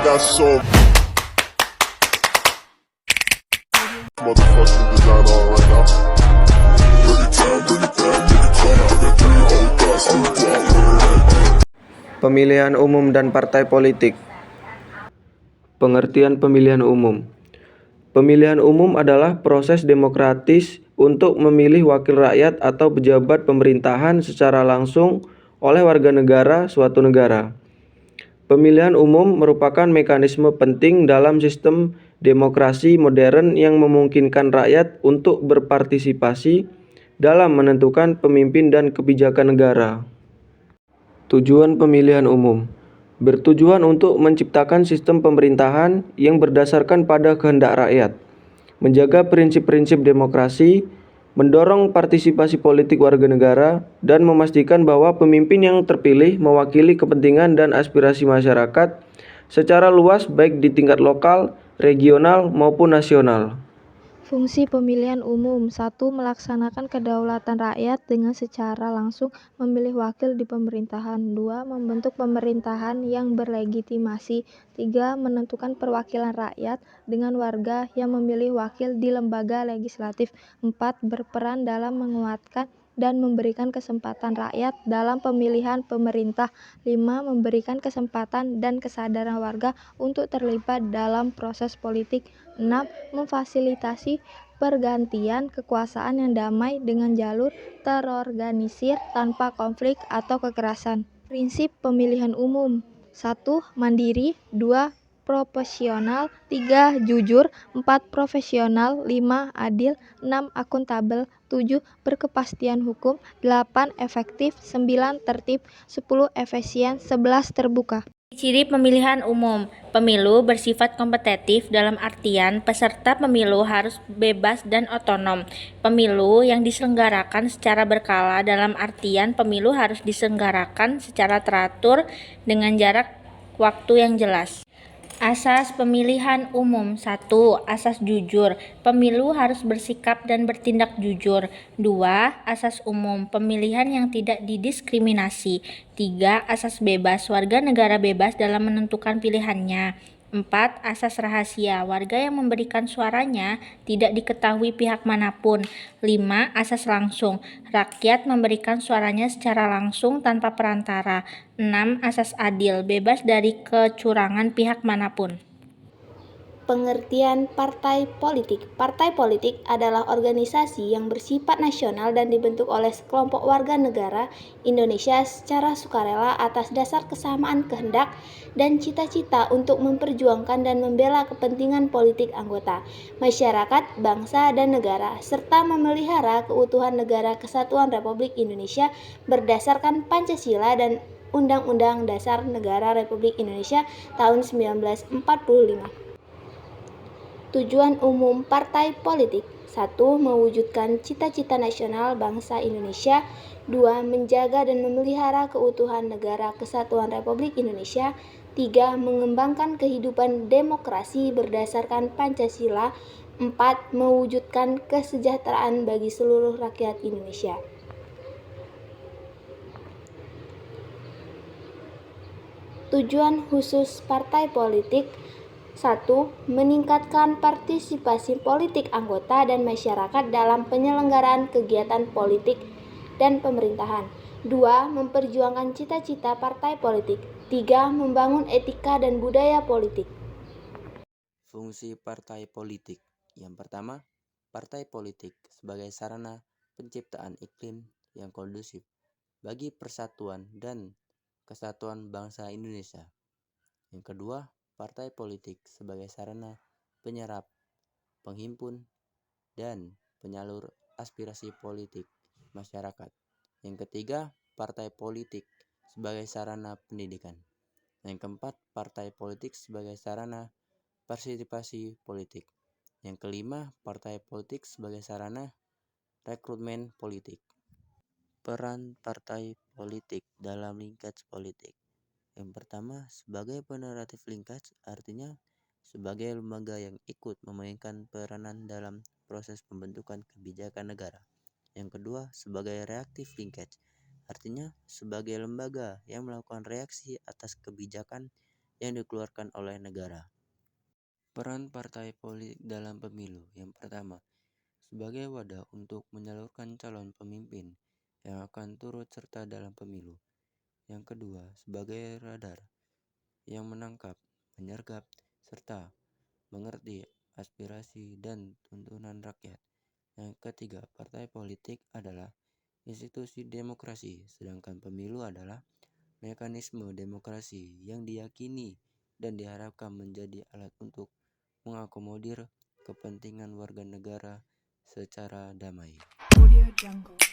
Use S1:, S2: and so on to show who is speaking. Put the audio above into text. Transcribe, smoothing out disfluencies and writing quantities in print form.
S1: got so motherfucking design on right now.
S2: Pemilihan umum dan partai politik. Pengertian pemilihan umum. Pemilihan umum adalah proses demokratis untuk memilih wakil rakyat atau pejabat pemerintahan secara langsung oleh warga negara suatu negara. Pemilihan umum merupakan mekanisme penting dalam sistem demokrasi modern yang memungkinkan rakyat untuk berpartisipasi dalam menentukan pemimpin dan kebijakan negara. Tujuan pemilihan umum bertujuan untuk menciptakan sistem pemerintahan yang berdasarkan pada kehendak rakyat, menjaga prinsip-prinsip demokrasi, mendorong partisipasi politik warga negara, dan memastikan bahwa pemimpin yang terpilih mewakili kepentingan dan aspirasi masyarakat secara luas baik di tingkat lokal, regional, maupun nasional.
S3: Fungsi pemilihan umum 1. Melaksanakan kedaulatan rakyat dengan secara langsung memilih wakil di pemerintahan. 2. Membentuk pemerintahan yang berlegitimasi. 3. Menentukan perwakilan rakyat dengan warga yang memilih wakil di lembaga legislatif. 4. Berperan dalam menguatkan dan memberikan kesempatan rakyat dalam pemilihan pemerintah. 5. Memberikan kesempatan dan kesadaran warga untuk terlibat dalam proses politik. 6. Memfasilitasi pergantian kekuasaan yang damai dengan jalur terorganisir tanpa konflik atau kekerasan. Prinsip pemilihan umum 1. Mandiri. 2. Proporsional. 3. Jujur. 4. Profesional. 5. Adil. 6. Akuntabel. 7. Berkepastian hukum. 8. Efektif. 9. Tertib. 10. Efisien. 11. Terbuka.
S4: Ciri pemilihan umum. Pemilu bersifat kompetitif dalam artian peserta pemilu harus bebas dan otonom. Pemilu yang diselenggarakan secara berkala dalam artian pemilu harus diselenggarakan secara teratur dengan jarak waktu yang jelas. Asas pemilihan umum 1. Asas jujur. Pemilu harus bersikap dan bertindak jujur. 2. Asas umum. Pemilihan yang tidak didiskriminasi. 3. Asas bebas. Warga negara bebas dalam menentukan pilihannya. 4. Asas rahasia. Warga yang memberikan suaranya tidak diketahui pihak manapun. 5. Asas langsung. Rakyat memberikan suaranya secara langsung tanpa perantara. 6. Asas adil. Bebas dari kecurangan pihak manapun.
S5: Pengertian partai politik. Partai politik adalah organisasi yang bersifat nasional dan dibentuk oleh sekelompok warga negara Indonesia secara sukarela atas dasar kesamaan kehendak dan cita-cita untuk memperjuangkan dan membela kepentingan politik anggota, masyarakat, bangsa, dan negara, serta memelihara keutuhan negara Kesatuan Republik Indonesia berdasarkan Pancasila dan Undang-Undang Dasar Negara Republik Indonesia tahun 1945. Tujuan umum partai politik 1. Mewujudkan cita-cita nasional bangsa Indonesia. 2. Menjaga dan memelihara keutuhan negara Kesatuan Republik Indonesia. 3. Mengembangkan kehidupan demokrasi berdasarkan Pancasila. 4. Mewujudkan kesejahteraan bagi seluruh rakyat Indonesia. Tujuan khusus partai politik 1. Meningkatkan partisipasi politik anggota dan masyarakat dalam penyelenggaraan kegiatan politik dan pemerintahan. 2. Memperjuangkan cita-cita partai politik. 3. Membangun etika dan budaya politik.
S6: Fungsi partai politik. Yang pertama, partai politik sebagai sarana penciptaan iklim yang kondusif bagi persatuan dan kesatuan bangsa Indonesia. Yang kedua, partai politik sebagai sarana penyerap, penghimpun, dan penyalur aspirasi politik masyarakat. Yang ketiga, partai politik sebagai sarana pendidikan. Yang keempat, partai politik sebagai sarana partisipasi politik. Yang kelima, partai politik sebagai sarana rekrutmen politik. Peran partai politik dalam linkage politik. Yang pertama, sebagai peneratif linkage, artinya sebagai lembaga yang ikut memainkan peranan dalam proses pembentukan kebijakan negara. Yang kedua, sebagai reaktif linkage, artinya sebagai lembaga yang melakukan reaksi atas kebijakan yang dikeluarkan oleh negara. Peran partai politik dalam pemilu. Yang pertama, sebagai wadah untuk menyalurkan calon pemimpin yang akan turut serta dalam pemilu. Yang kedua, sebagai radar yang menangkap, menyergap, serta mengerti aspirasi dan tuntunan rakyat. Yang ketiga, partai politik adalah institusi demokrasi, sedangkan pemilu adalah mekanisme demokrasi yang diyakini dan diharapkan menjadi alat untuk mengakomodir kepentingan warga negara secara damai.
S1: Audio Jungle.